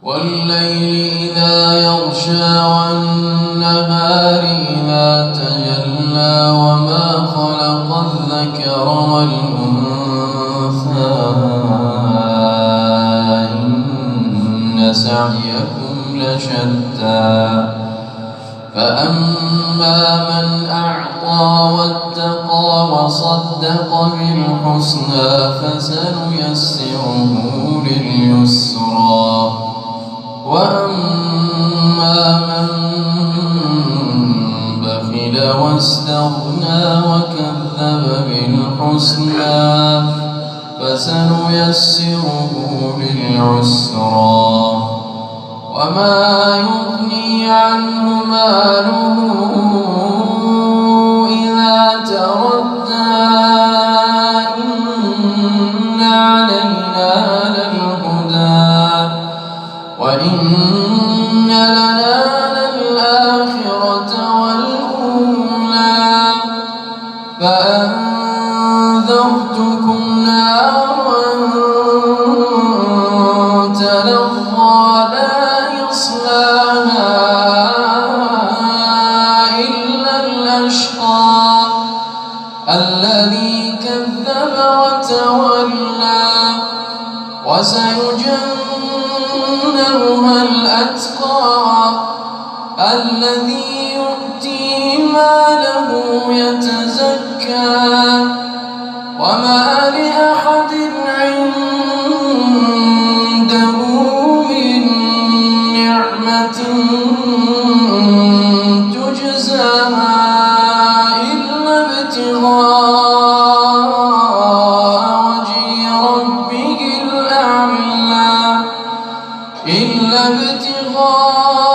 والليل إذا يغشى والنهار إذا تجلى وما خلق الذكر والأنثى إن سعيكم لشتى فأما من أعطى واتقى وصدق بالحسنى فسنيسره لليسرى وأما من بخل واستغنى وكذب بالحسنى فسنيسره للعسرى وما يغني عنه ماله إذا تردى إن علينا للهدى وإن لنا للآخرة والأولى فأنذرتكم نارا تلظى لا يصلاها إلا الأشقى الذي كذب وتولى وسيجنبها الأتقى الذي يؤتي ماله يتزكى وما لأحد عنده من نعمة تجزى إلا ابتغاء وجه ربه الأعلى إلا ابتغاء